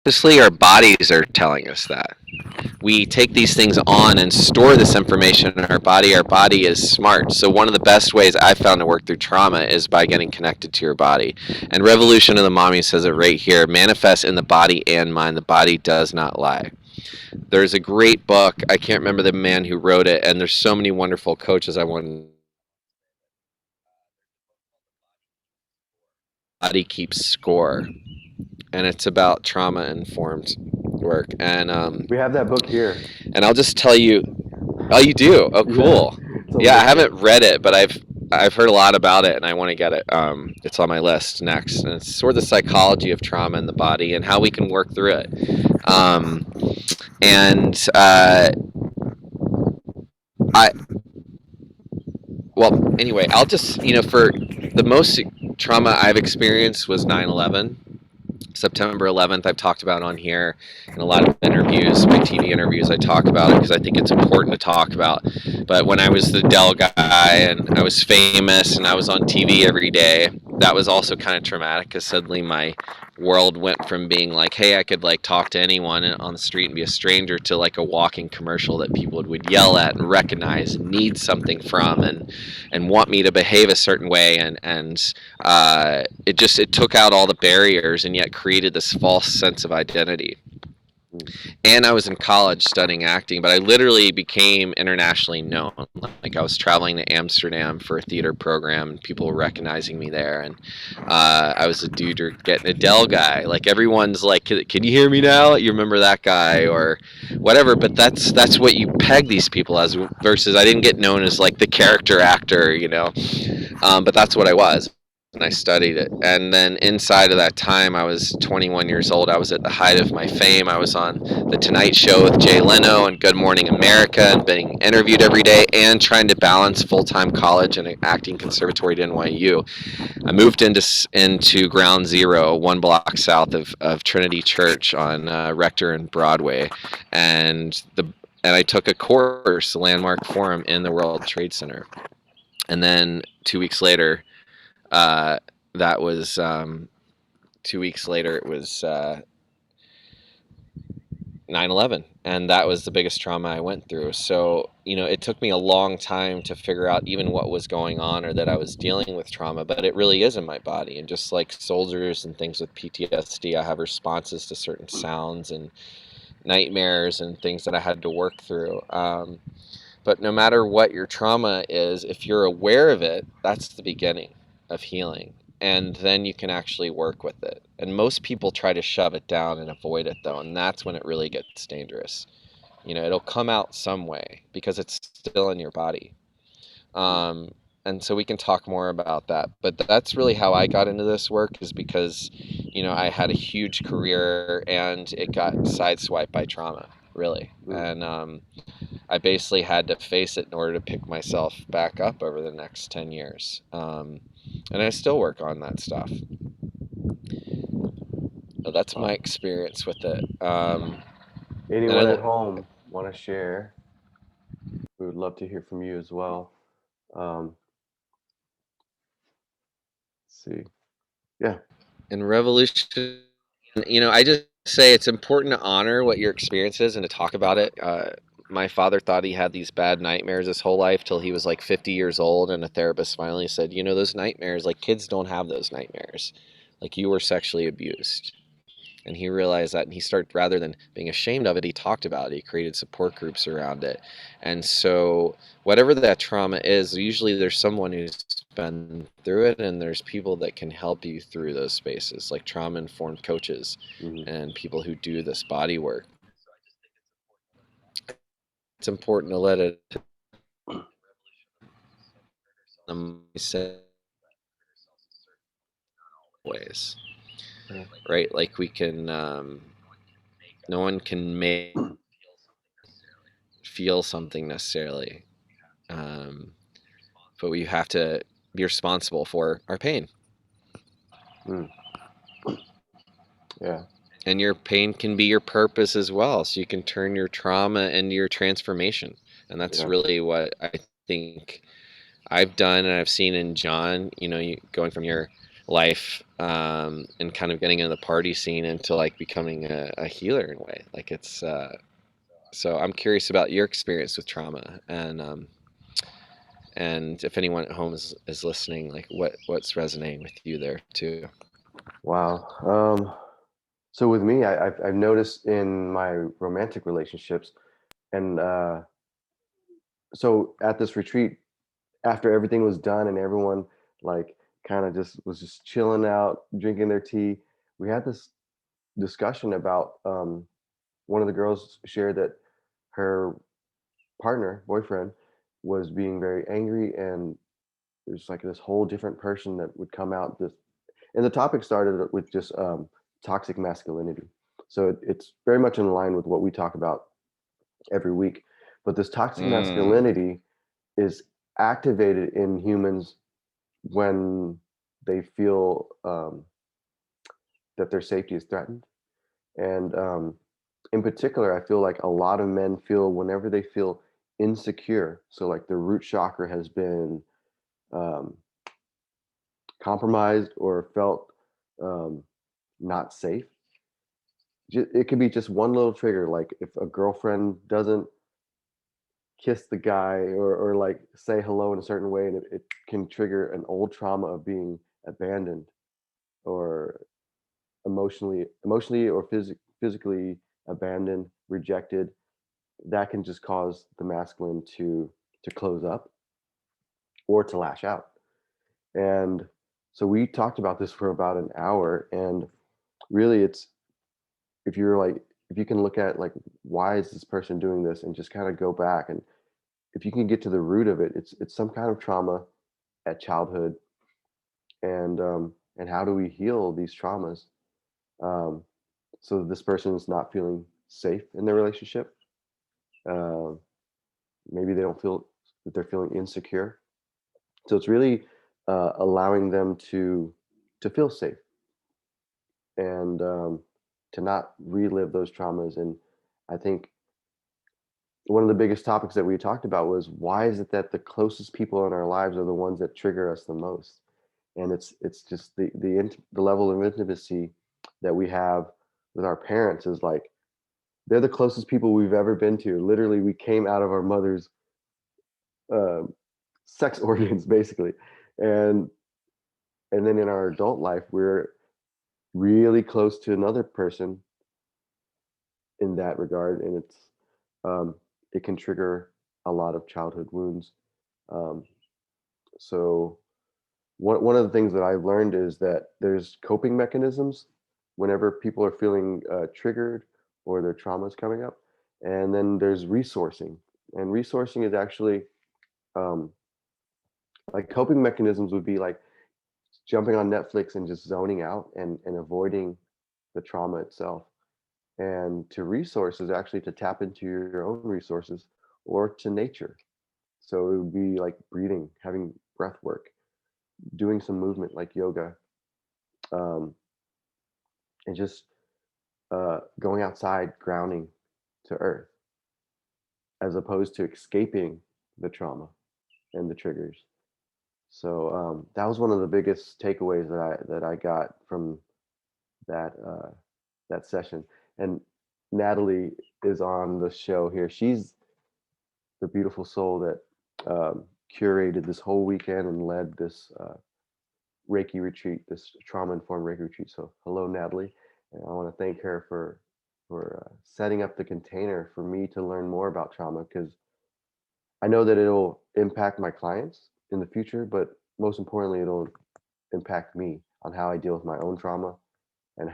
Obviously, our bodies are telling us that. We take these things on and store this information in our body. Our body is smart. So one of the best ways I've found to work through trauma is by getting connected to your body. And Revolution of the Mommy says it right here: manifest in the body and mind. The body does not lie. There's a great book. I can't remember the man who wrote it, and there's so many wonderful coaches I want. Body keeps score, and it's about trauma informed work. We have that book here. And I'll just tell you. Oh, you do? Oh, Yeah, cool. it's on Yeah, I the haven't read it, but I've heard a lot about it, and I want to get it. It's on my list next, and it's sort of the psychology of trauma in the body and how we can work through it. And I well, anyway, I'll just for the most trauma I've experienced was 9/11. September 11th, I've talked about on here in a lot of interviews, my TV interviews. I talk about it because I think it's important to talk about. But when I was the Dell guy and I was famous and I was on TV every day, that was also kind of traumatic because suddenly my world went from being like, hey, I could like talk to anyone on the street and be a stranger to like a walking commercial that people would yell at and recognize and need something from and want me to behave a certain way it took out all the barriers and yet created this false sense of identity. And I was in college studying acting, but I literally became internationally known. Like I was traveling to Amsterdam for a theater program, and people were recognizing me there. And I was a dude or getting a Dell guy. Like everyone's like, "Can you hear me now? You remember that guy or whatever?" But that's what you peg these people as. Versus, I didn't get known as like the character actor. But that's what I was. And I studied it. And then inside of that time, I was 21 years old. I was at the height of my fame. I was on The Tonight Show with Jay Leno and Good Morning America and being interviewed every day and trying to balance full-time college and an acting conservatory at NYU. I moved into Ground Zero, one block south of Trinity Church on Rector and Broadway. And I took a course, Landmark Forum, in the World Trade Center. And then 2 weeks later, that was 2 weeks later. It was 9/11, and that was the biggest trauma I went through. So it took me a long time to figure out even what was going on or that I was dealing with trauma, but it really is in my body. And just like soldiers and things with PTSD, I have responses to certain sounds and nightmares and things that I had to work through. But no matter what your trauma is, if you're aware of it, that's the beginning of healing. And then you can actually work with it. And most people try to shove it down and avoid it, though. And that's when it really gets dangerous. It'll come out some way because it's still in your body. And so we can talk more about that. But that's really how I got into this work, is because, I had a huge career and it got sideswiped by trauma, really. And I basically had to face it in order to pick myself back up over the next 10 years. And I still work on that stuff. So that's my experience with it. Anyone at home want to share? We would love to hear from you as well. Let's see. Yeah. In Revolution, I just say it's important to honor what your experience is and to talk about it. My father thought he had these bad nightmares his whole life till he was like 50 years old, and a therapist finally said, those nightmares, like kids don't have those nightmares. Like you were sexually abused. And he realized that, and he started, rather than being ashamed of it, he talked about it. He created support groups around it. And so whatever that trauma is, usually there's someone who's been through it, and there's people that can help you through those spaces, like trauma-informed coaches and people who do this body work. It's important to let it ways, right? Like we can, no one can make feel something necessarily, but we have to be responsible for our pain. Yeah. And your pain can be your purpose as well, so you can turn your trauma into your transformation. And that's really what I think I've done, and I've seen in John, going from your life and kind of getting into the party scene into like becoming a healer in a way. Like it's so I'm curious about your experience with trauma, and if anyone at home is listening, like what's resonating with you there too. Wow. So with me, I've noticed in my romantic relationships, and so at this retreat, after everything was done and everyone like kind of just was just chilling out, drinking their tea, we had this discussion about one of the girls shared that her partner, boyfriend, was being very angry, and there's like this whole different person that would come out. This and the topic started with just toxic masculinity. So it's very much in line with what we talk about every week. But this toxic Mm. masculinity is activated in humans when they feel that their safety is threatened. And in particular, I feel like a lot of men feel whenever they feel insecure. So, like the root chakra has been um, compromised or felt um, not safe. It could be just one little trigger, like if a girlfriend doesn't kiss the guy or like say hello in a certain way, and it can trigger an old trauma of being abandoned or emotionally or physically abandoned, rejected. That can just cause the masculine to close up or to lash out. And so we talked about this for about an hour, and really it's if you're like if you can look at like why is this person doing this and just kind of go back, and if you can get to the root of it, it's some kind of trauma at childhood, and how do we heal these traumas um, so this person is not feeling safe in their relationship. uh, Maybe they don't feel that they're feeling insecure, so it's really allowing them to feel safe, and to not relive those traumas. And I think one of the biggest topics that we talked about was why is it that the closest people in our lives are the ones that trigger us the most. And it's just the level of intimacy that we have with our parents is like they're the closest people we've ever been to. Literally, we came out of our mother's um, sex organs basically, and then in our adult life we're really close to another person in that regard, and um, it can trigger a lot of childhood wounds. um, so one of the things that I've learned is that there's coping mechanisms whenever people are feeling triggered or their trauma is coming up, and then there's resourcing. And resourcing is actually um, like coping mechanisms would be like jumping on Netflix and just zoning out and avoiding the trauma itself. And to resource is actually to tap into your own resources or to nature. So it would be like breathing, having breath work, doing some movement like yoga, um, and just going outside, grounding to earth, as opposed to escaping the trauma and the triggers. So that was one of the biggest takeaways that I got from that that session. And Natalie is on the show here. She's the beautiful soul that curated this whole weekend and led this Reiki retreat, this trauma informed Reiki retreat. So hello, Natalie, and I want to thank her for setting up the container for me to learn more about trauma, because I know that it'll impact my clients in the future, but most importantly, it'll impact me on how I deal with my own trauma and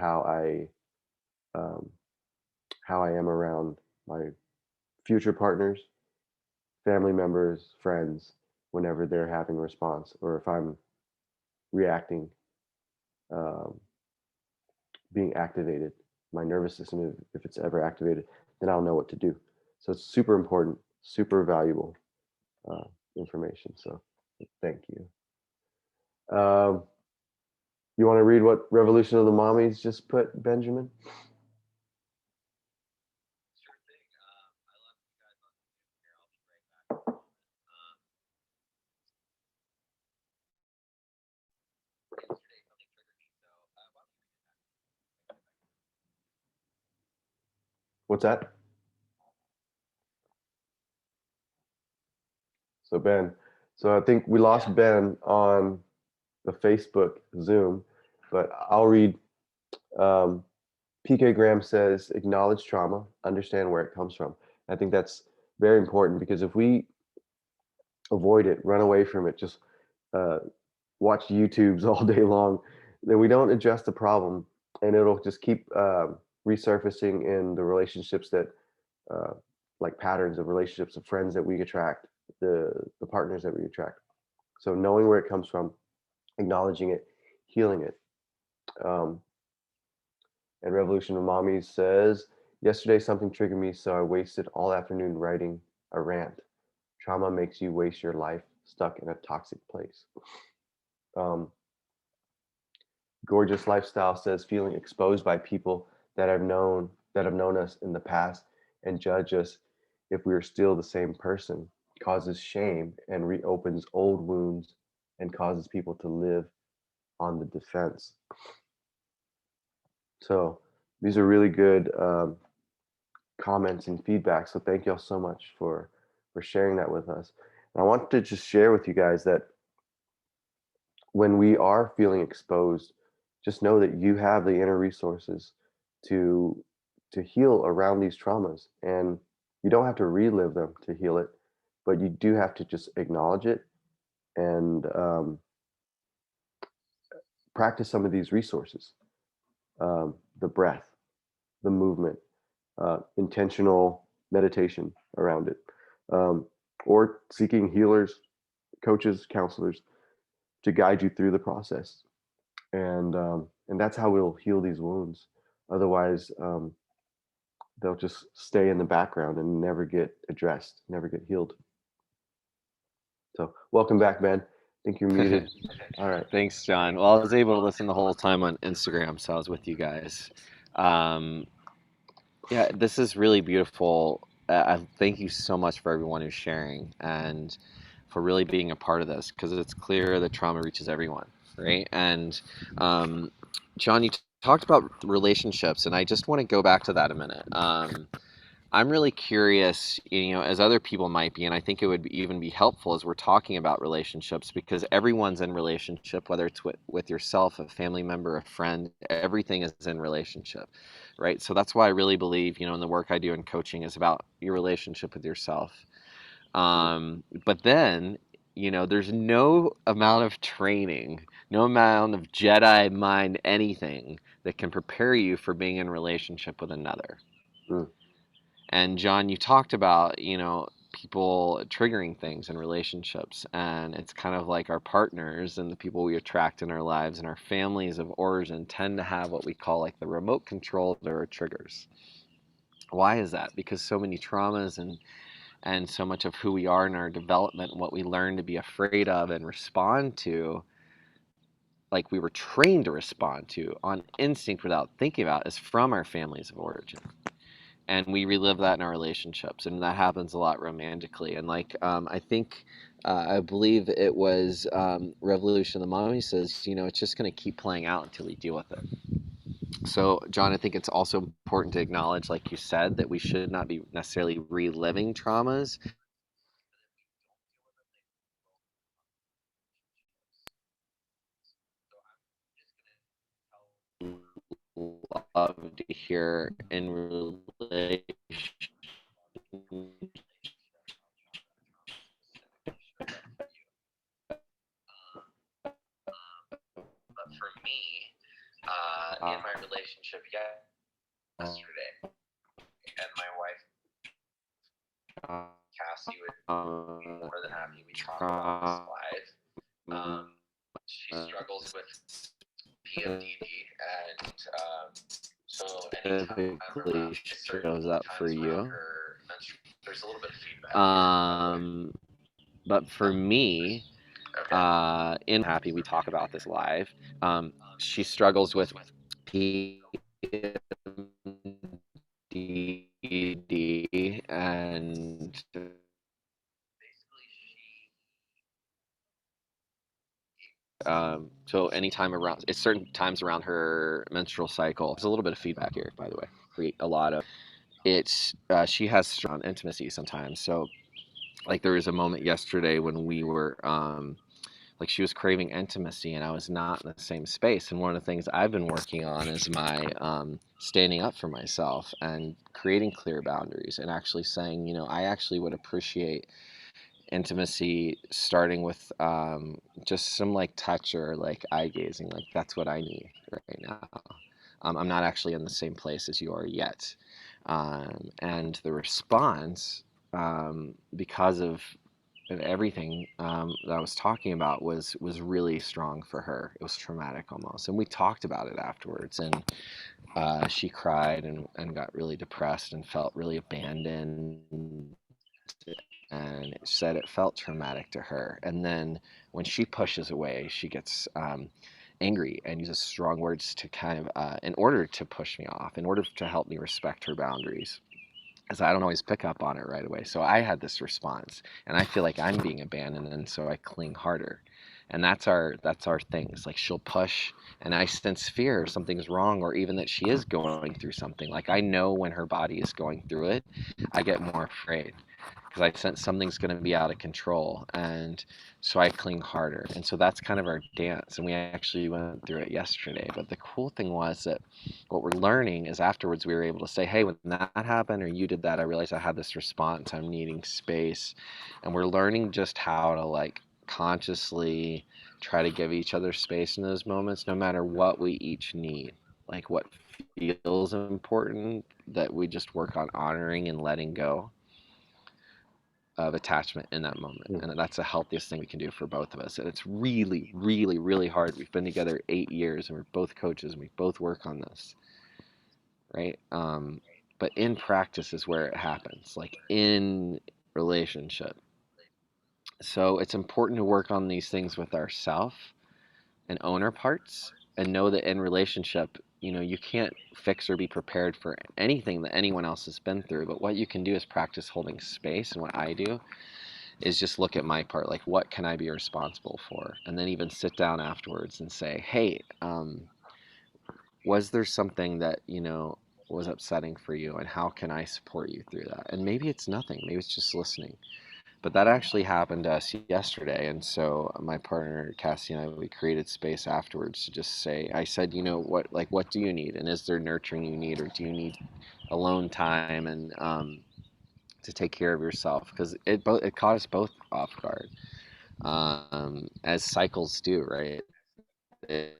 um, how I am around my future partners, family members, friends, whenever they're having a response, or if I'm reacting, um, being activated, my nervous system, if it's ever activated, then I'll know what to do. So it's super important, super valuable uh, information. So thank you. Um, you want to read what Revolution of the Mommies just put, Benjamin? What's that? So Ben, so I think we lost Ben on the Facebook Zoom, but I'll read. Um, PK Graham says, acknowledge trauma, understand where it comes from. I think that's very important because if we avoid it, run away from it, just uh, watch YouTubes all day long, then we don't address the problem, and it'll just keep resurfacing in the relationships that, uh, like patterns of relationships of friends that we attract, the partners that we attract. So knowing where it comes from, acknowledging it, healing it. Um, and Revolution of Mommies says, yesterday something triggered me, so I wasted all afternoon writing a rant. Trauma makes you waste your life stuck in a toxic place. Um, Gorgeous Lifestyle says, feeling exposed by people that have known us in the past and judge us if we are still the same person causes shame and reopens old wounds and causes people to live on the defense. So these are really good comments and feedback. So thank y'all so much for sharing that with us. And I want to just share with you guys that when we are feeling exposed, just know that you have the inner resources to heal around these traumas, and you don't have to relive them to heal it, but you do have to just acknowledge it and practice some of these resources, the breath, the movement, intentional meditation around it, um, or seeking healers, coaches, counselors to guide you through the process. And that's how we'll heal these wounds. Otherwise, they'll just stay in the background and never get addressed, never get healed. So, welcome back, Ben. I think you're muted. All right. Thanks, John. Well, I was able to listen the whole time on Instagram, so I was with you guys. Um, yeah, this is really beautiful. I thank you so much for everyone who's sharing and for really being a part of this because it's clear that trauma reaches everyone, right? And um, John, you talked about relationships, and I just want to go back to that a minute. I'm really curious, as other people might be, and I think it would even be helpful as we're talking about relationships because everyone's in relationship, whether it's with yourself, a family member, a friend, everything is in relationship, right? So that's why I really believe, in the work I do in coaching is about your relationship with yourself. But then, there's no amount of training, no amount of Jedi mind anything that can prepare you for being in relationship with another. Mm. And John, you talked about, people triggering things in relationships. And it's kind of like our partners and the people we attract in our lives and our families of origin tend to have what we call like the remote control of their triggers. Why is that? Because so many traumas and so much of who we are in our development and what we learn to be afraid of and respond to, like we were trained to respond to on instinct without thinking about, is from our families of origin. And we relive that in our relationships, and that happens a lot romantically. And like I think I believe it was Revolution of the Mommy says, it's just going to keep playing out until we deal with it. So John, I think it's also important to acknowledge, like you said, that we should not be necessarily reliving traumas. Love to hear in relation. But for me, in my relationship yesterday, and my wife Cassie would be more than happy we talk about this live. She struggles with PMDD, and so anytime typically shows up for you. There's a little bit of feedback. But for me, in happy we talk about this live. She struggles with PMDD and so anytime around, it's certain times around her menstrual cycle. There's a little bit of feedback here, by the way. Create a lot of it's she has strong intimacy sometimes. So like there was a moment yesterday when we were like she was craving intimacy and I was not in the same space. And one of the things I've been working on is my standing up for myself and creating clear boundaries and actually saying, you know, I actually would appreciate intimacy starting with just some like touch or like eye gazing. Like that's what I need right now. I'm not actually in the same place as you are yet. And the response, because of everything that I was talking about was really strong for her. It was traumatic almost, and we talked about it afterwards. And she cried and got really depressed and felt really abandoned, and said it felt traumatic to her. And then when she pushes away, she gets angry and uses strong words to kind of in order to push me off, in order to help me respect her boundaries, because I don't always pick up on it right away. So I had this response, and I feel like I'm being abandoned, and so I cling harder. And that's our thing. It's like she'll push, and I sense fear something's wrong, or even that she is going through something. Like I know when her body is going through it, I get more afraid because I sense something's going to be out of control, and so I cling harder. And so that's kind of our dance, and we actually went through it yesterday. But the cool thing was that what we're learning is afterwards we were able to say, hey, when that happened or you did that, I realized I had this response. I'm needing space. And we're learning just how to like consciously try to give each other space in those moments, no matter what we each need. Like what feels important, that we just work on honoring and letting go of attachment in that moment. Mm. And that's the healthiest thing we can do for both of us. And it's really, really, really hard. We've been together 8 years and we're both coaches and we both work on this, right? But in practice is where it happens, like in relationship. So it's important to work on these things with ourself and own our parts and know that in relationship, you know, you can't fix or be prepared for anything that anyone else has been through. But what you can do is practice holding space. And what I do is just look at my part, like what can I be responsible for? And then even sit down afterwards and say, hey, was there something that, you know, was upsetting for you and how can I support you through that? And maybe it's nothing, maybe it's just listening. But that actually happened to us yesterday. And so my partner, Cassie, and I, we created space afterwards to just say, I said, you know, what do you need? And is there nurturing you need, or do you need alone time and to take care of yourself? Because it caught us both off guard, as cycles do, right? They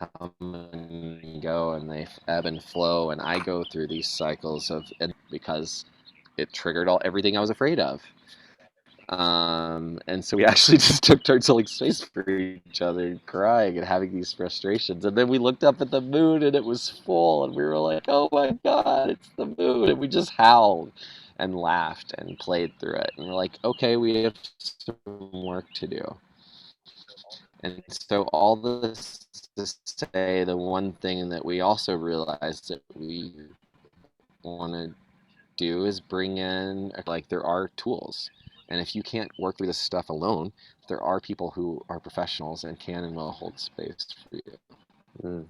come and go and they ebb and flow. And I go through these cycles of, and because it triggered everything I was afraid of. And so we actually just took turns holding space for each other and crying and having these frustrations. And then we looked up at the moon and it was full, and we were like, oh my God, it's the moon. And we just howled and laughed and played through it. And we're like, okay, we have some work to do. And so all this to say, the one thing that we also realized that we want to do is bring in, like, there are tools. And if you can't work through this stuff alone, there are people who are professionals and can and will hold space for you. Mm.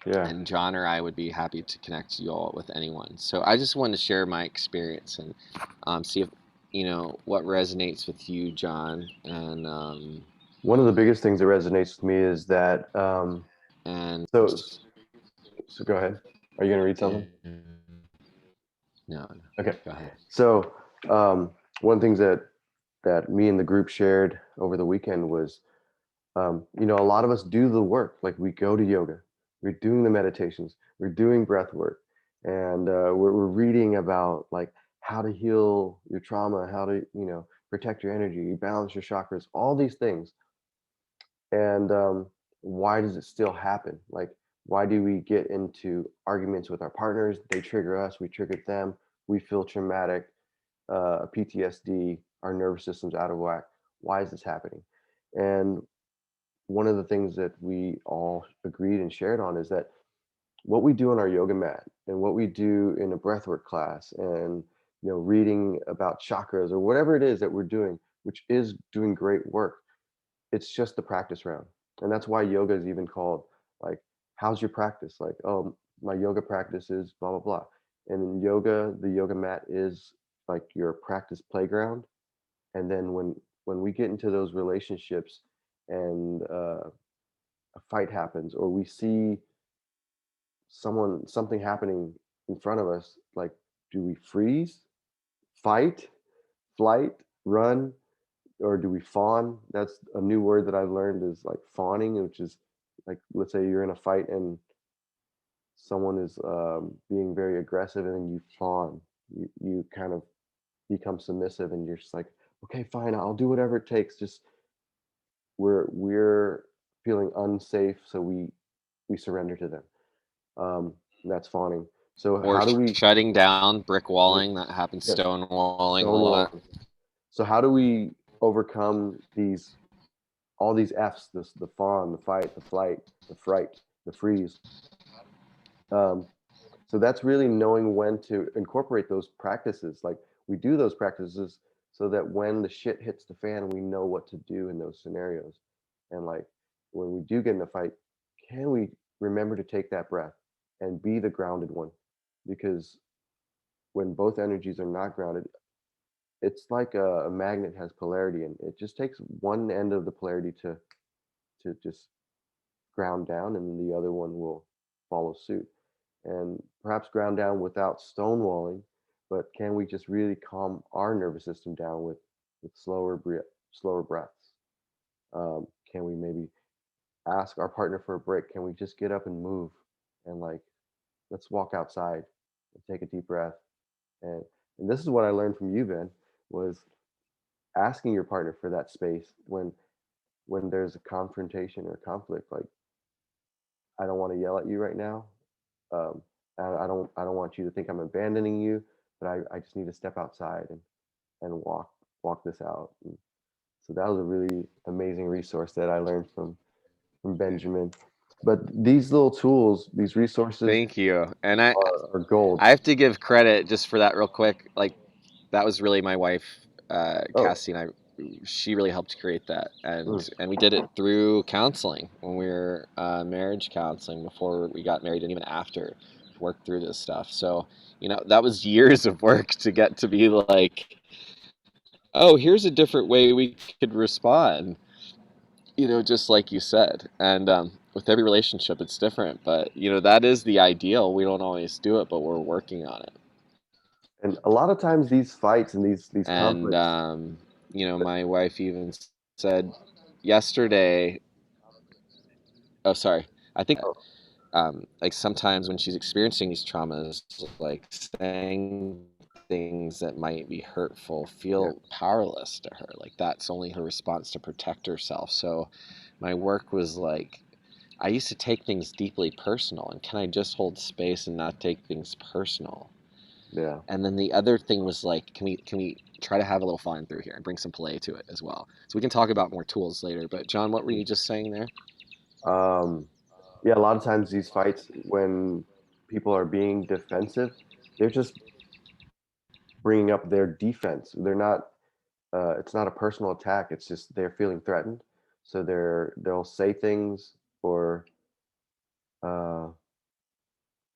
Yeah. And John or I would be happy to connect you all with anyone. So I just wanted to share my experience and see if, you know, what resonates with you, John. One of the biggest things that resonates with me is that And so go ahead. Are you going to read something? No, Okay. go ahead. So one of the things that me and the group shared over the weekend was, you know, a lot of us do the work. Like we go to yoga, we're doing the meditations, we're doing breath work, and we're reading about like how to heal your trauma, how to, you know, protect your energy, balance your chakras, all these things. And why does it still happen? Like, why do we get into arguments with our partners? They trigger us, we trigger them, we feel traumatic, PTSD, our nervous system's out of whack. Why is this happening? And one of the things that we all agreed and shared on is that what we do on our yoga mat and what we do in a breathwork class and, you know, reading about chakras or whatever it is that we're doing, which is doing great work, it's just the practice round. And that's why yoga is even called like, how's your practice? Like, oh, my yoga practice is blah blah blah. And in yoga, the yoga mat is like your practice playground. And then when we get into those relationships and a fight happens, or we see something happening in front of us, like, do we freeze, fight, flight, run, or do we fawn? That's a new word that I've learned, is like fawning, which is like, let's say you're in a fight and someone is being very aggressive, and then you fawn. You kind of become submissive, and you're just like, okay, fine, I'll do whatever it takes. Just we're feeling unsafe, so we surrender to them. That's fawning. So Or how do we? shutting down, brick Yes, walling, that happens, yes, stone walling a lot. stonewalling. So how do we overcome these, all these F's? This, the fawn, the fight, the flight, the fright, the freeze. Um, so that's really knowing when to incorporate those practices. Like, we do those practices so that when the shit hits the fan, we know what to do in those scenarios. And like, when we do get in a fight, can we remember to take that breath and be the grounded one? Because when both energies are not grounded, it's like a magnet has polarity, and it just takes one end of the polarity to just ground down, and the other one will follow suit. And perhaps ground down without stonewalling, but can we just really calm our nervous system down with slower breaths? Can we maybe ask our partner for a break? Can we just get up and move, and like, let's walk outside and take a deep breath? And and this is what I learned from you, Ben, was asking your partner for that space when there's a confrontation or conflict. Like, I don't want to yell at you right now. Um, I don't want you to think I'm abandoning you, but I just need to step outside and walk this out. And so that was a really amazing resource that I learned from Benjamin. But these little tools, these resources Thank you. And I are gold. I have to give credit just for that real quick. Like, that was really my wife, Oh, Cassie, and I. She really helped create that, mm, and we did it through counseling when we were marriage counseling before we got married, and even after, worked through this stuff. So that was years of work to get to be like, oh, here's a different way we could respond. Just like you said, and with every relationship, it's different. But that is the ideal. We don't always do it, but we're working on it. and a lot of times these fights and these And conflicts. my wife even said yesterday. Oh, sorry. I think Oh, like sometimes when she's experiencing these traumas, like saying things that might be hurtful yeah, feel powerless to her. Like that's only her response to protect herself. So my work was like, I used to take things deeply personal, and can I just hold space and not take things personal? yeah. And then the other thing was like, can we try to have a little fun through here and bring some play to it as well? So we can talk about more tools later. But John, what were Mm. you just saying there? Um, yeah, a lot of times these fights, when people are being defensive, they're just bringing up their defense. They're not. It's not a personal attack. It's just they're feeling threatened, so they'll say things, or uh,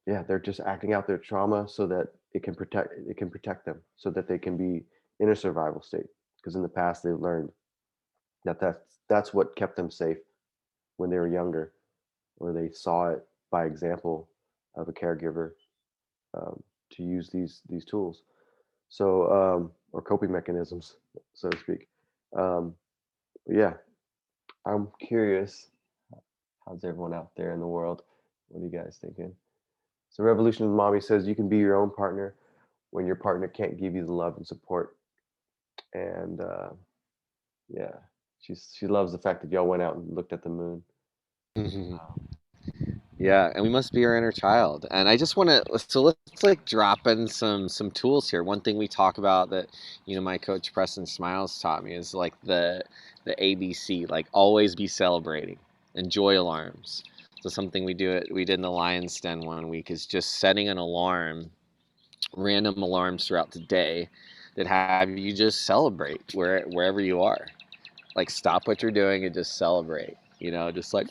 yeah, they're just acting out their trauma so that it can protect them, so that they can be in a survival state. Because in the past they've learned that that's what kept them safe when they were younger, or they saw it by example of a caregiver, to use these tools. So or coping mechanisms, so to speak. Um, but yeah, I'm curious. How's everyone out there in the world? What are you guys thinking? So Revolution Mommy says you can be your own partner when your partner can't give you the love and support. And yeah, she loves the fact that y'all went out and looked at the moon. Yeah, and we must be our inner child. And I just want to, so let's like drop in some tools here. One thing we talk about that my coach Preston Smiles taught me is like the ABC, like always be celebrating, enjoy alarms. So something we did in the Lion's Den one week is just setting an alarm, random alarms throughout the day that have you just celebrate wherever you are. Like stop what you're doing and just celebrate. Just like,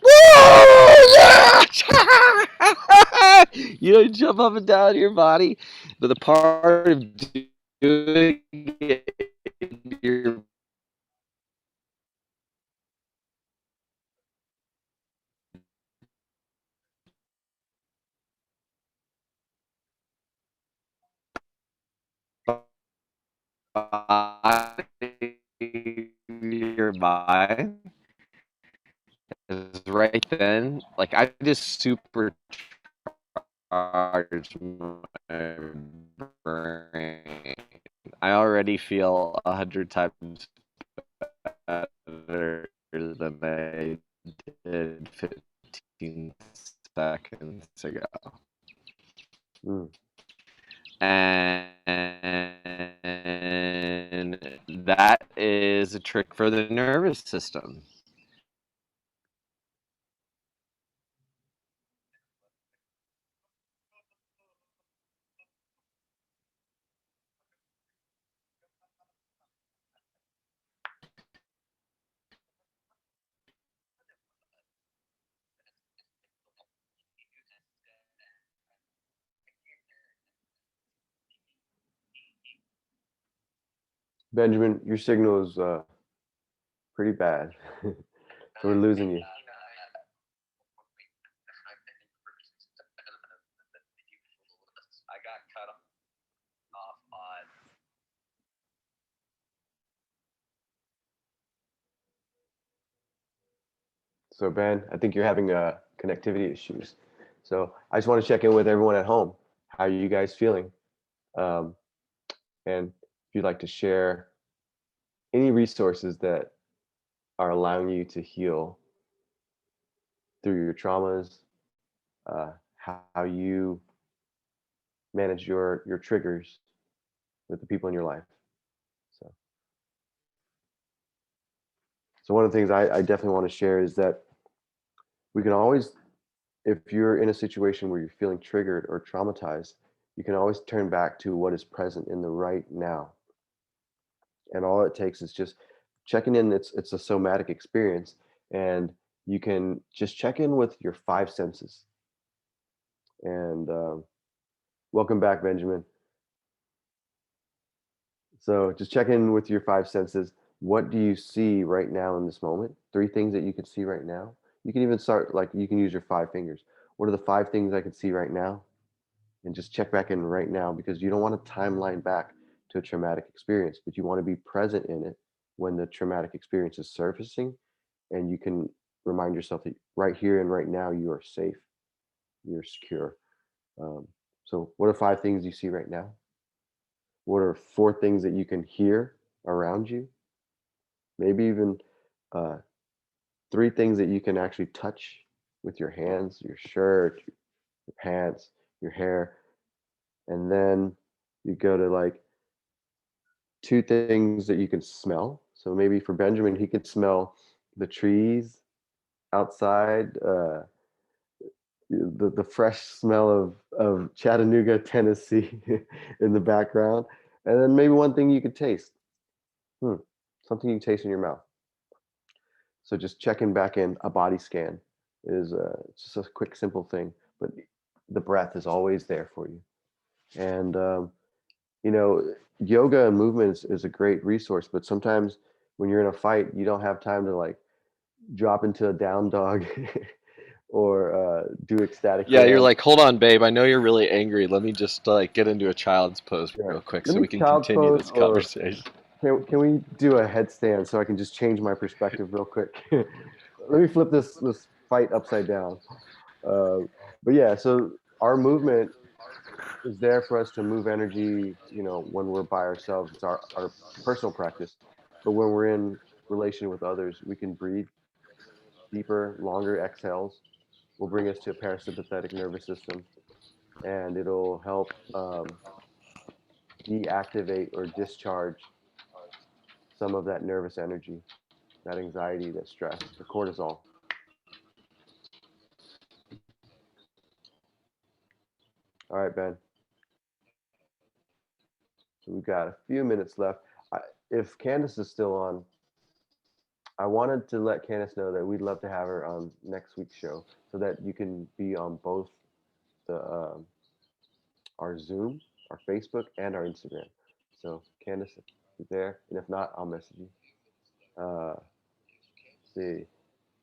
You know, jump up and down your body. But the part of doing it, your body, your mind is right then. Like I just supercharged my brain. I already feel 100 times better than I did 15 seconds ago. Mm. And that is a trick for the nervous system. Benjamin, your signal is pretty bad. So we're losing you. So Ben, I think you're having connectivity issues. So I just want to check in with everyone at home. How are you guys feeling? Um, and if you'd like to share any resources that are allowing you to heal through your traumas, how you manage your triggers with the people in your life. So, so one of the things I definitely want to share is that we can always, if you're in a situation where you're feeling triggered or traumatized, you can always turn back to what is present in the right now. And all it takes is just checking in. It's a somatic experience, and you can just check in with your five senses. And welcome back, Benjamin. So just check in with your five senses. What do you see right now in this moment? Three things that you could see right now. You can even start, like, you can use your five fingers. What are the five things I could see right now? And just check back in right now, because you don't want to timeline back to a traumatic experience, but you want to be present in it when the traumatic experience is surfacing, and you can remind yourself that right here and right now you are safe, you're secure. So what are five things you see right now? What are four things that you can hear around you? Maybe even uh, three things that you can actually touch with your hands, your shirt, your pants, your hair. And then you go to like two things that you can smell. So maybe for Benjamin, he could smell the trees outside, the fresh smell of Chattanooga, Tennessee in the background. And then maybe one thing you could taste. Hmm, something you taste in your mouth. So just checking back in. A body scan is just a quick, simple thing, but the breath is always there for you. And you know, yoga and movement is a great resource, but sometimes when you're in a fight, you don't have time to like drop into a down dog or do ecstatic Yeah, you're dance. like, hold on, babe. I know you're really angry. Let me just like get into a child's pose Yeah. real quick Let so me we can child's continue pose, this or conversation. can we do a headstand so I can just change my perspective real quick? Let me flip this fight upside down. Uh, but yeah, so our movement is there for us to move energy, you know, when we're by ourselves. It's our personal practice. But when we're in relation with others, we can breathe deeper, longer exhales will bring us to a parasympathetic nervous system, and it'll help deactivate or discharge some of that nervous energy, that anxiety, that stress, the cortisol. All right, Ben. So we've got a few minutes left. I, if Candace is still on, I wanted to let Candace know that we'd love to have her on next week's show so that you can be on both the our Zoom, our Facebook, and our Instagram. So Candace, if you're there, and if not, I'll message you. Let's see.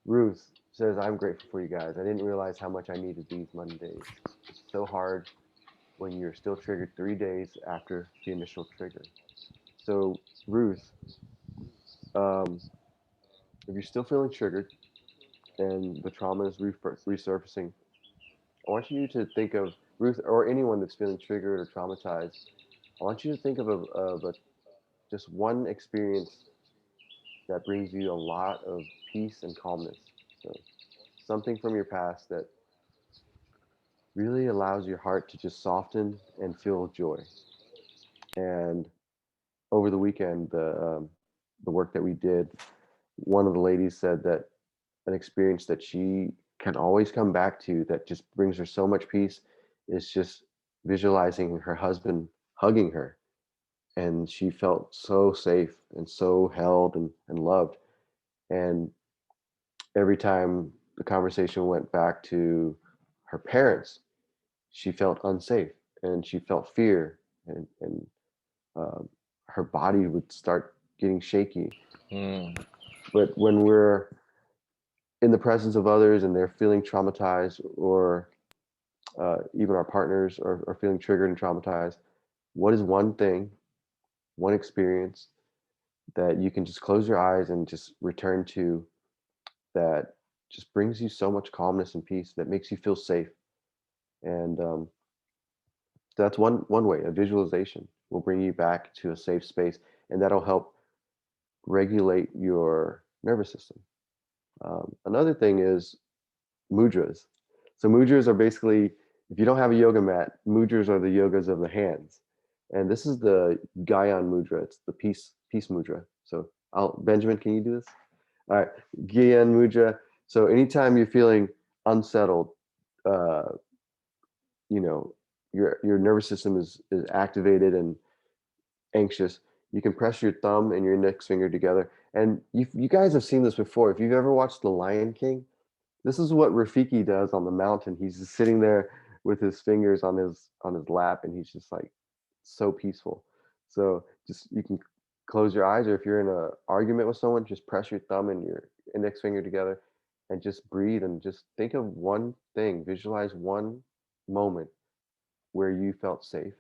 Ruth says, I'm grateful for you guys. I didn't realize how much I needed these Mondays. It's so hard when you're still triggered 3 days after the initial trigger. So, Ruth, um, if you're still feeling triggered and the trauma is resurfacing, I want you to think of Ruth or anyone that's feeling triggered or traumatized. I want you to think of just one experience that brings you a lot of peace and calmness. So, something from your past that really allows your heart to just soften and feel joy. And over the weekend, the work that we did, one of the ladies said that an experience that she can always come back to that just brings her so much peace is just visualizing her husband hugging her. And she felt so safe and so held and loved. And every time the conversation went back to her parents, she felt unsafe and she felt fear and um, her body would start getting shaky. Mm. But when we're in the presence of others and they're feeling traumatized, or even our partners are feeling triggered and traumatized, what is one thing, one experience that you can just close your eyes and just return to that just brings you so much calmness and peace that makes you feel safe? And that's one way. A visualization will bring you back to a safe space, and that'll help regulate your nervous system. Another thing is mudras. So mudras are basically, if you don't have a yoga mat, mudras are the yogas of the hands. And this is the Gyan mudra. It's the peace mudra. So Benjamin, can you do this? All right, Gyan mudra. So anytime you're feeling unsettled, uh, you know, your nervous system is activated and anxious, you can press your thumb and your index finger together. And you guys have seen this before. If you've ever watched The Lion King, this is what Rafiki does on the mountain. He's just sitting there with his fingers on his lap, and he's just like so peaceful. So just you can close your eyes, or if you're in an argument with someone, just press your thumb and your index finger together, and just breathe and just think of one thing. Visualize one moment where you felt safe,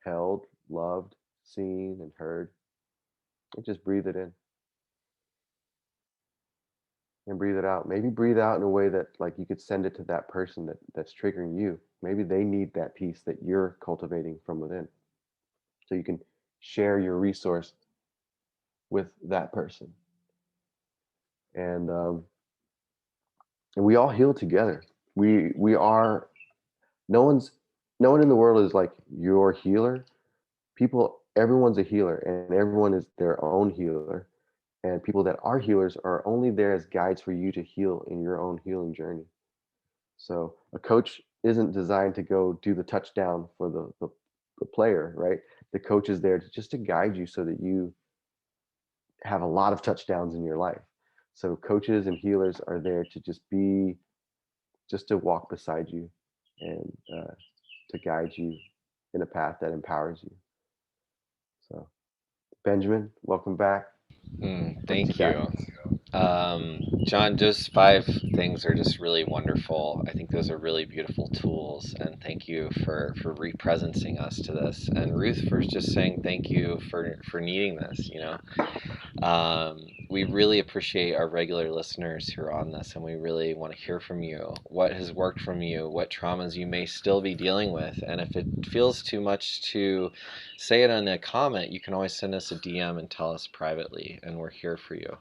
held, loved, seen, and heard, and just breathe it in and breathe it out. Maybe breathe out in a way that like you could send it to that person that's triggering you. Maybe they need that peace that you're cultivating from within. So you can share your resource with that person. And and we all heal together. We are no one's no one in the world is like your healer. People, everyone's a healer, and everyone is their own healer. And people that are healers are only there as guides for you to heal in your own healing journey. So a coach isn't designed to go do the touchdown for the player, right? The coach is there just to guide you so that you have a lot of touchdowns in your life. So coaches and healers are there to just to walk beside you and to guide you in a path that empowers you. So Benjamin, welcome back. What you Thank got? you. John, those 5 things are just really wonderful. I think those are really beautiful tools, and thank you for represencing us to this. And Ruth for just saying thank you for needing this. We really appreciate our regular listeners who are on this, and we really want to hear from you. What has worked from you? What traumas you may still be dealing with? And if it feels too much to say it on a comment, you can always send us a DM and tell us privately, and we're here for you.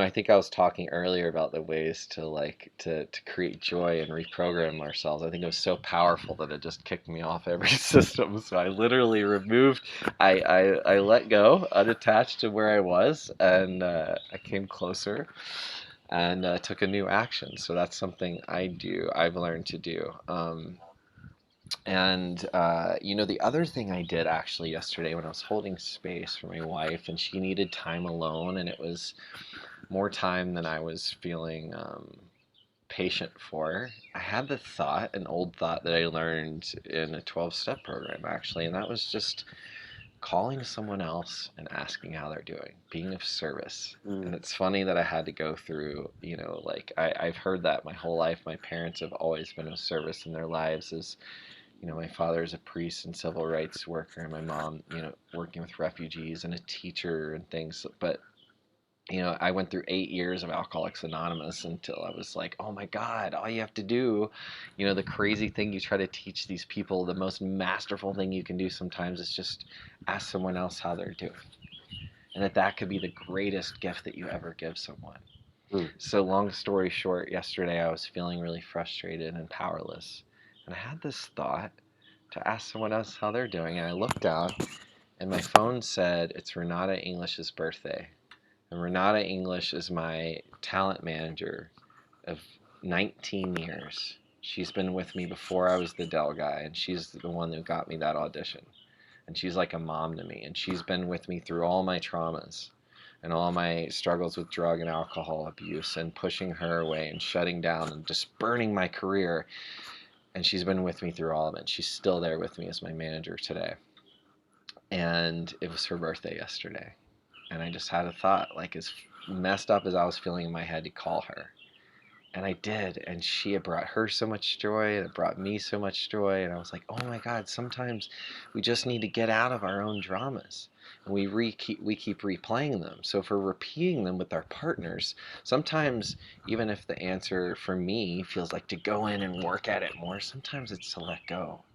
I think I was talking earlier about the ways to create joy and reprogram ourselves. I think it was so powerful that it just kicked me off every system. So I literally removed, I let go, unattached to where I was, and I came closer and took a new action. So that's something I've learned to do. The other thing I did actually yesterday when I was holding space for my wife and she needed time alone, and it was more time than I was feeling patient for, I had the thought, an old thought that I learned in a 12-step program actually, and that was just calling someone else and asking how they're doing, being of service. And Mm. it's funny that I had to go through, like I've heard that my whole life. My parents have always been of service in their lives. As my father is a priest and civil rights worker, and my mom, working with refugees and a teacher and things. But I went through 8 years of Alcoholics Anonymous until I was like, oh my God, all you have to do, the crazy thing you try to teach these people, the most masterful thing you can do sometimes is just ask someone else how they're doing. And that could be the greatest gift that you ever give someone. Mm. So, long story short, yesterday I was feeling really frustrated and powerless. And I had this thought to ask someone else how they're doing. And I looked down, and my phone said it's Renata English's birthday. And Renata English is my talent manager of 19 years. She's been with me before I was the Dell guy, and she's the one who got me that audition. And she's like a mom to me, and she's been with me through all my traumas and all my struggles with drug and alcohol abuse and pushing her away and shutting down and just burning my career. And she's been with me through all of it. She's still there with me as my manager today. And it was her birthday yesterday. And I just had a thought, like as messed up as I was feeling in my head, to call her. And I did, and it brought her so much joy, and it brought me so much joy, and I was like, oh my God, sometimes we just need to get out of our own dramas, and we keep replaying them. So if we're repeating them with our partners, sometimes even if the answer for me feels like to go in and work at it more, sometimes it's to let go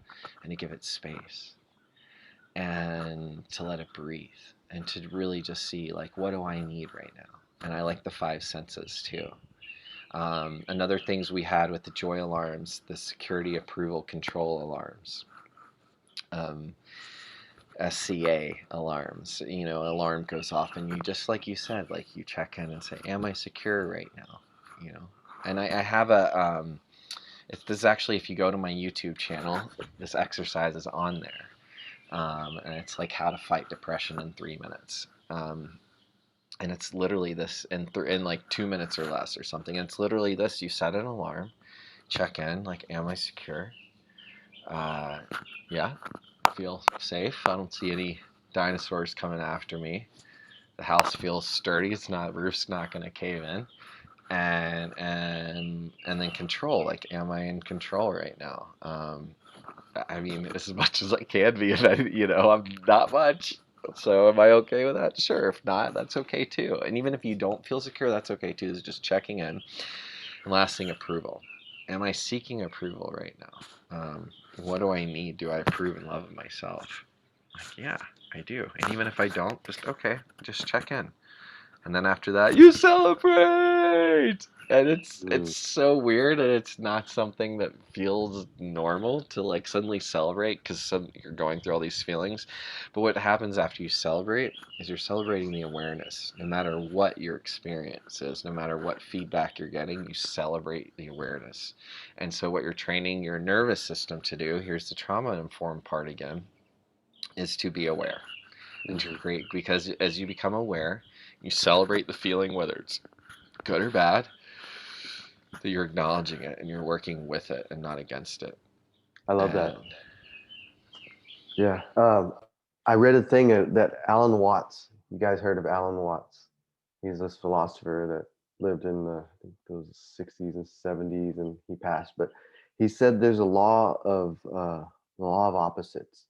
and to give it space and to let it breathe and to really just see, like, what do I need right now? And I like the five senses too. Another things we had with the joy alarms, the security approval control alarms, um, SCA alarms. Alarm goes off, and you just like you said, like you check in and say, "Am I secure right now?" And I have a. This is actually, if you go to my YouTube channel, this exercise is on there, and it's like how to fight depression in 3 minutes. And it's literally this in like 2 minutes or less or something. And it's literally this: you set an alarm, check in, like, am I secure? Uh, yeah, feel safe. I don't see any dinosaurs coming after me. The house feels sturdy. Roof's not gonna cave in. And then control. Like, am I in control right now? I mean, as much as I can be. And I'm not much. So am I okay with that? Sure. If not, that's okay too. And even if you don't feel secure, that's okay too. It's just checking in. And last thing, approval. Am I seeking approval right now? What do I need? Do I approve and love myself? Like, yeah, I do. And even if I don't, just check in. And then after that, you celebrate. And it's Mm. so weird, and it's not something that feels normal to like suddenly celebrate because you're going through all these feelings. But what happens after you celebrate is you're celebrating the awareness. No matter what your experience is, no matter what feedback you're getting, you celebrate the awareness. And so what you're training your nervous system to do, here's the trauma informed part again, is to be aware and to Mm-hmm. create, because as you become aware, you celebrate the feeling, whether it's good or bad, that you're acknowledging it and you're working with it and not against it. I love that. And Yeah. I read a thing that Alan Watts. You guys heard of Alan Watts? He's this philosopher that lived in I think those 60s and 70s, and he passed. But he said there's a law of opposites,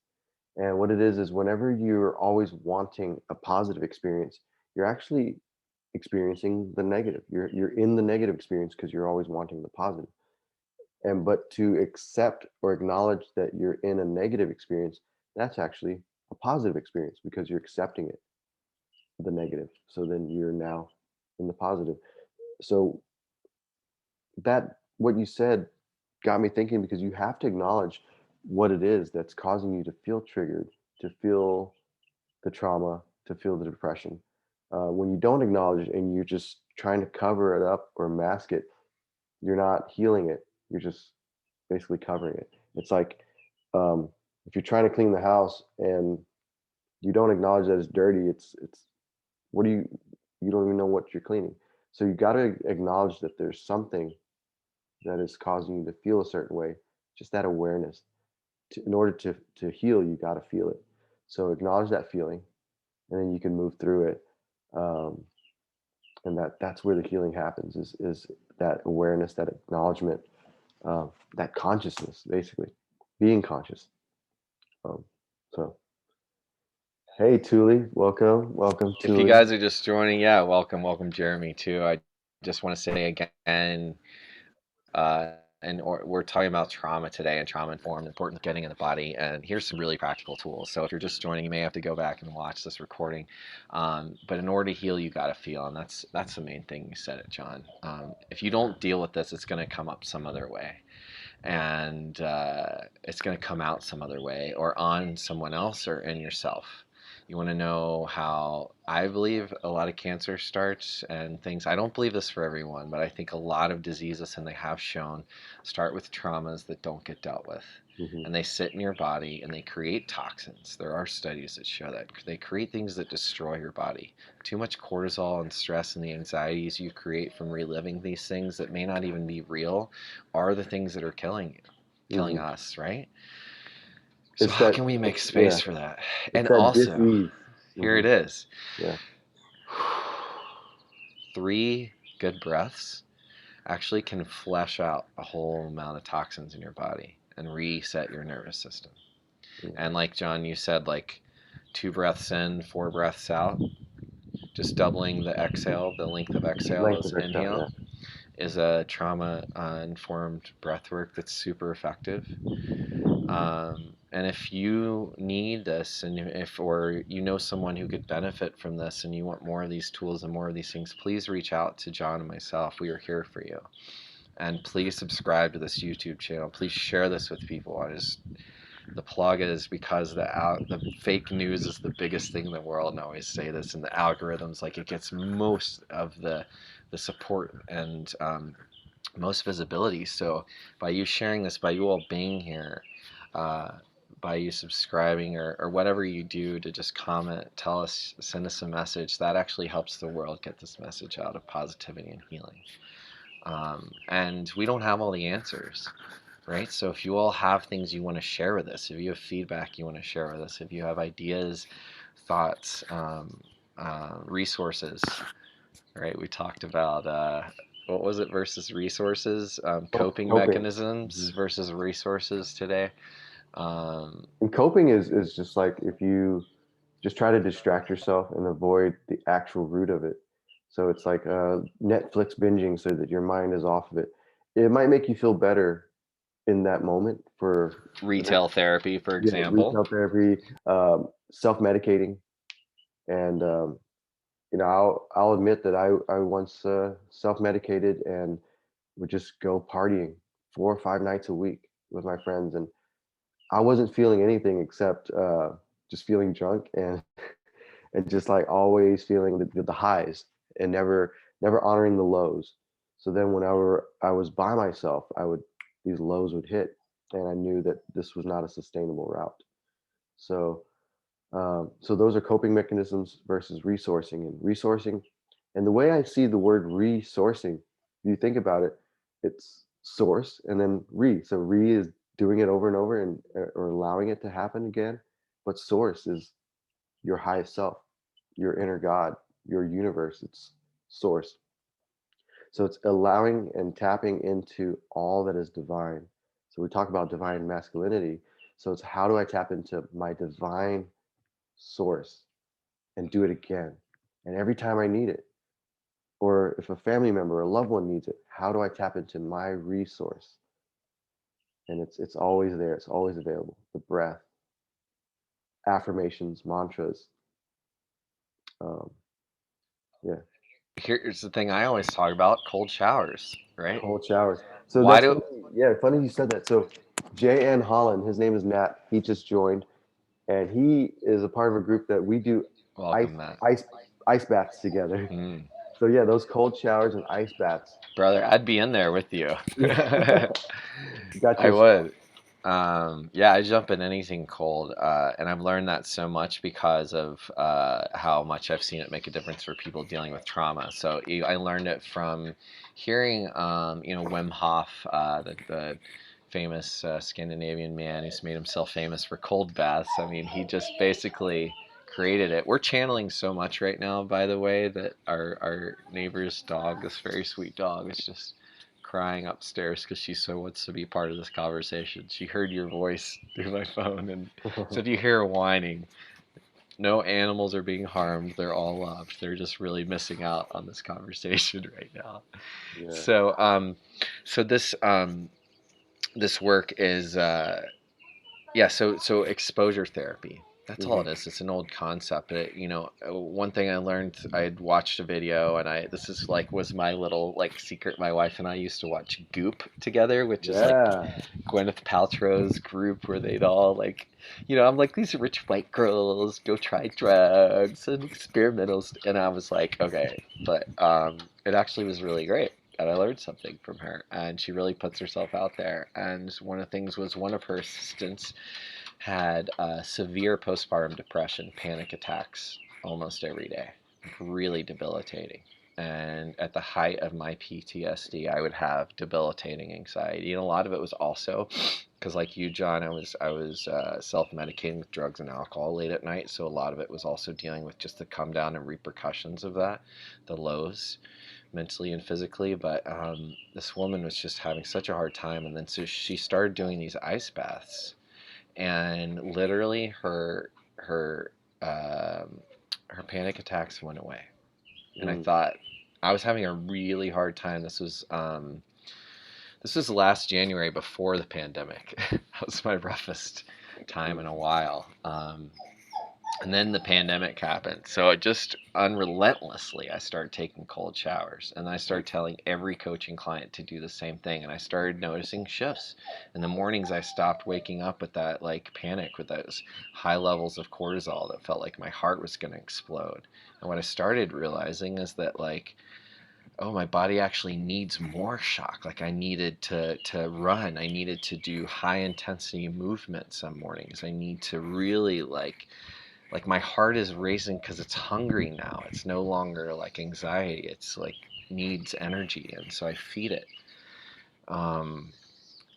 and what it is whenever you're always wanting a positive experience, you're actually experiencing the negative. You're in the negative experience because you're always wanting the positive. And but to accept or acknowledge that you're in a negative experience, that's actually a positive experience because you're accepting it, the negative. So then you're now in the positive. So that what you said got me thinking, because you have to acknowledge what it is that's causing you to feel triggered, to feel the trauma, to feel the depression. When you don't acknowledge it and you're just trying to cover it up or mask it, you're not healing it. You're just basically covering it. It's like, if you're trying to clean the house and you don't acknowledge that it's dirty, it's what do you don't even know what you're cleaning. So you got to acknowledge that there's something that is causing you to feel a certain way. Just that awareness. In order to heal, you got to feel it. So acknowledge that feeling, and then you can move through it. Um, and that's where the healing happens. Is that awareness, that acknowledgement, that consciousness, basically being conscious. Um, so, hey, Thule, welcome, If you Thule. guys are just joining, yeah, welcome, Jeremy, too. I just want to say again, we're talking about trauma today and trauma informed, importance of getting in the body. And here's some really practical tools. So if you're just joining, you may have to go back and watch this recording. But in order to heal, you got to feel, and that's the main thing. You said it, John. If you don't deal with this, it's going to come up some other way, and it's going to come out some other way, or on someone else, or in yourself. You want to know how I believe a lot of cancer starts and things. I don't believe this for everyone, but I think a lot of diseases, and they have shown, start with traumas that don't get dealt with. Hmm. And they sit in your body and they create toxins. There are studies that show that they create things that destroy your body. Too much cortisol and stress and the anxieties you create from reliving these things that may not even be real are the things that are killing you, killing Hmm. us, right? So It's how that, can we make yeah, space for that? it's And that also, dis-ease. here Hmm. it is. Yeah. 3 good breaths actually can flesh out a whole amount of toxins in your body and reset your nervous system. Mm. And like John, you said, like 2 breaths in, 4 breaths out, just doubling the exhale, the length of exhale Length as of exhale, inhale, yeah. is a trauma informed breath work that's super effective. And if you need this, and if or you know someone who could benefit from this, and you want more of these tools and more of these things, please reach out to John and myself. We are here for you. And please subscribe to this YouTube channel. Please share this with people. The plug is because the fake news is the biggest thing in the world, and I always say this. And the algorithms, like, it gets most of the support and most visibility. So by you sharing this, by you all being here, uh, by you subscribing, or whatever you do to just comment, tell us, send us a message, that actually helps the world get this message out of positivity and healing. And we don't have all the answers, right? So if you all have things you want to share with us, if you have feedback you want to share with us, if you have ideas, thoughts, resources, right? We talked about what was it versus resources, coping Coping. Hmm. mechanisms versus resources today. Um, And coping is just like if you just try to distract yourself and avoid the actual root of it. So it's like Netflix binging so that your mind is off of it. It might make you feel better in that moment for the Retail next, therapy, for yeah, example. retail therapy, self-medicating. And, I'll admit that I once self-medicated and would just go partying 4 or 5 nights a week with my friends. And I wasn't feeling anything except just feeling drunk and and just like always feeling the highs and never honoring the lows. So then whenever I was by myself, these lows would hit, and I knew that this was not a sustainable route. So so those are coping mechanisms versus resourcing. And the way I see the word resourcing, if you think about it, it's source and then re. So re is doing it over and over and or allowing it to happen again. But source is your highest self, your inner God, your universe. It's source. So it's allowing and tapping into all that is divine. So we talk about divine masculinity. So it's how do I tap into my divine source and do it again? And every time I need it, or if a family member or a loved one needs it, how do I tap into my resource? And it's always there. It's always available. The breath, affirmations, mantras. Um, yeah, Here's the thing I always talk about: cold showers, right? cold showers. So Why that's do funny. Yeah, funny you said that. So J.N. Holland, his name is Nat. He just joined, and he is a part of a group that we do ice welcome that? ice ice baths together. Mm. So yeah, those cold showers and ice baths. Brother, I'd be in there with you. Yeah, you got I your would. Yeah, I jump in anything cold, and I've learned that so much because of how much I've seen it make a difference for people dealing with trauma. So I learned it from hearing, Wim Hof, the famous Scandinavian man who's made himself famous for cold baths. I mean, he just basically created it. We're channeling so much right now, by the way, that our neighbor's dog, this very sweet dog, is just crying upstairs because she so wants to be part of this conversation. She heard your voice through my phone and so if you hear her whining, no animals are being harmed. They're all loved. They're just really missing out on this conversation right now. Yeah. So this work is yeah, so exposure therapy. That's all it is. It's an old concept. One thing I learned, I had watched a video, and this is like was my little like secret. My wife and I used to watch Goop together, which is like Yeah. Gwyneth Paltrow's group where they'd all like, I'm like these rich white girls go try drugs and and I was like, okay, but it actually was really great. And I learned something from her, and she really puts herself out there. And one of the things was one of her assistants had severe postpartum depression, panic attacks almost every day, like really debilitating. And at the height of my PTSD, I would have debilitating anxiety, and a lot of it was also because, like you, John, I was self-medicating with drugs and alcohol late at night. So a lot of it was also dealing with just the come down and repercussions of that, the lows mentally and physically. But this woman was just having such a hard time, and then so she started doing these ice baths, and literally her um, her panic attacks went away. And I thought I was having a really hard time. This was last January before the pandemic. That was my roughest time in a while. And then the pandemic happened. So it just unrelentlessly, I started taking cold showers. And I started telling every coaching client to do the same thing. And I started noticing shifts. In the mornings, I stopped waking up with that like panic, with those high levels of cortisol that felt like my heart was going to explode. And what I started realizing is that, like, oh, my body actually needs more shock. Like I needed to run. I needed to do high intensity movement some mornings. I need to really like my heart is racing because it's hungry now. It's no longer like anxiety. It's like needs energy, and so I feed it. Um,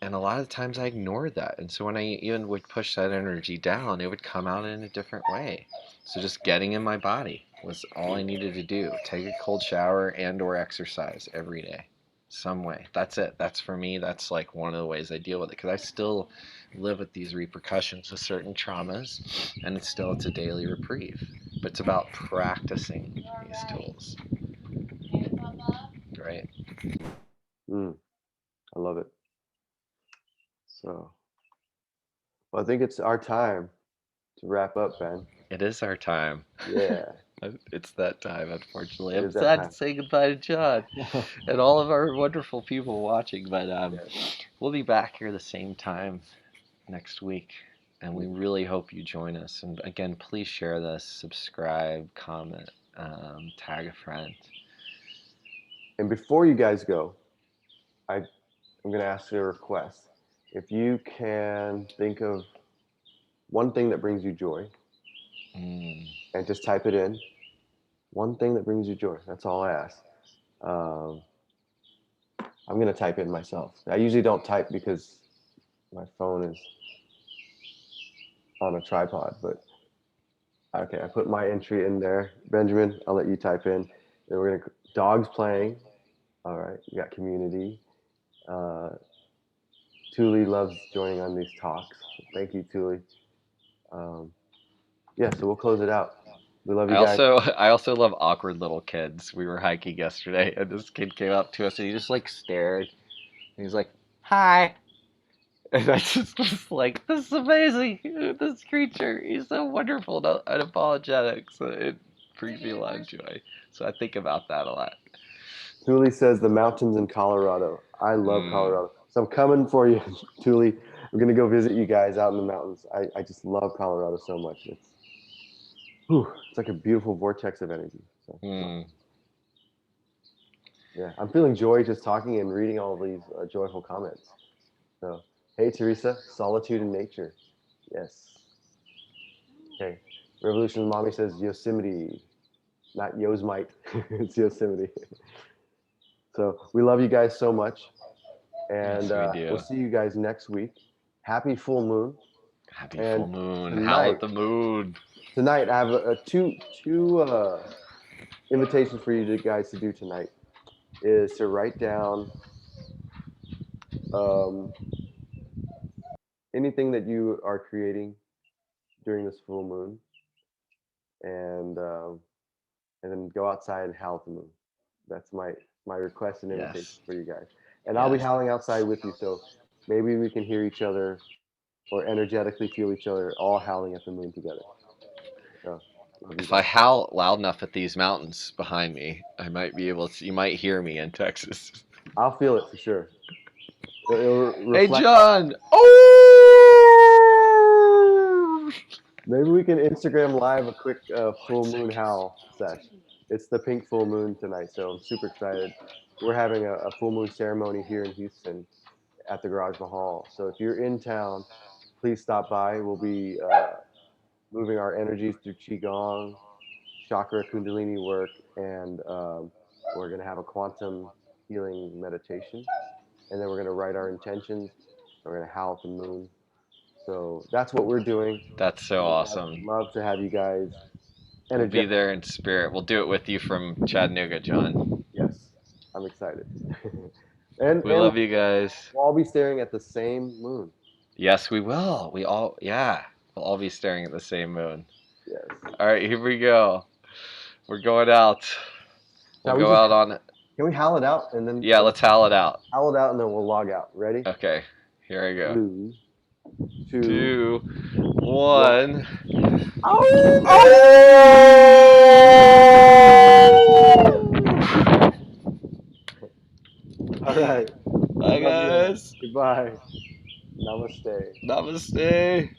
and a lot of times I ignored that, and so when I even would push that energy down, it would come out in a different way. So just getting in my body was all I needed to do. Take a cold shower and or exercise every day, some way. That's it. That's for me. That's like one of the ways I deal with it because I still live with these repercussions of certain traumas, and it's a daily reprieve. But it's about practicing these tools, right? I love it. So, well, I think it's our time to wrap up, Ben. It is our time. Yeah, It's that time, unfortunately. it I'm is that sad to time. say goodbye to John and all of our wonderful people watching, but Yes. we'll be back here the same time next week, and we really hope you join us. And again, please share this, subscribe, comment, tag a friend. And before you guys go, I'm going to ask you a request. If you can think of one thing that brings you joy Mm. and just type it in, one thing that brings you joy. That's all I ask. Um, I'm going to type it in myself. I usually don't type because my phone is on a tripod, but okay, I put my entry in there. Benjamin, I'll let you type in. Then we're going to dogs playing. All right, you got community. Uh, Thule loves joining on these talks. Thank you, Thule. Um, yeah, so we'll close it out. We love you guys. I also love awkward little kids. We were hiking yesterday, and this kid came up to us, and he just like stared. And he's like, "Hi." And I just was like, this is amazing. This creature, he's so wonderful and unapologetic. So it brings me a lot of joy. So I think about that a lot. Thule says the mountains in Colorado. I love Mm. Colorado. So I'm coming for you, Thule. I'm going to go visit you guys out in the mountains. I just love Colorado so much. It's like a beautiful vortex of energy. So Mm. yeah, I'm feeling joy just talking and reading all these joyful comments. So Hey, Teresa, solitude in nature. Yes. Okay. Revolution Mommy says Yosemite, not Yosemite. It's Yosemite. So we love you guys so much. And Yes, we do. we'll see you guys next week. Happy full moon. Happy And full moon. Howl tonight, at the moon. tonight I have two invitations for you guys to do tonight. Is to write down um, anything that you are creating during this full moon, and um, and then go outside and howl at the moon. That's my request and invitation Yes. for you guys. And I'll be Yes. howling outside with you, so maybe we can hear each other or energetically feel each other all howling at the moon together. So, love you If I guys. howl loud enough at these mountains behind me, I might be able to. You might hear me in Texas. I'll feel it for sure. It'll Hey, reflect. John. Oh! Maybe we can Instagram live a quick full moon howl sesh. It's the pink full moon tonight, so I'm super excited. We're having a full moon ceremony here in Houston at the Garage Mahal. So if you're in town, please stop by. We'll be moving our energies through Qigong, chakra kundalini work, and we're going to have a quantum healing meditation. And then we're going to write our intentions. We're going to howl at the moon. So that's what we're doing. That's so I'd awesome. love to have you guys We'll be energetic. there in spirit. We'll do it with you from Chattanooga, John. Yes, I'm excited. and We and love you guys. we'll all be staring at the same moon. Yes, we will. We all, yeah. We'll all be staring at the same moon. Yes. All right, here we go. We're going out. We'll Shall we go just out on it. can we howl it out and then Yeah, let's howl it out. howl it out and then we'll log out. Ready? Okay, here I go. 3, 2. 2, 1. All right. Bye, Love you. guys. Goodbye. Namaste. Namaste.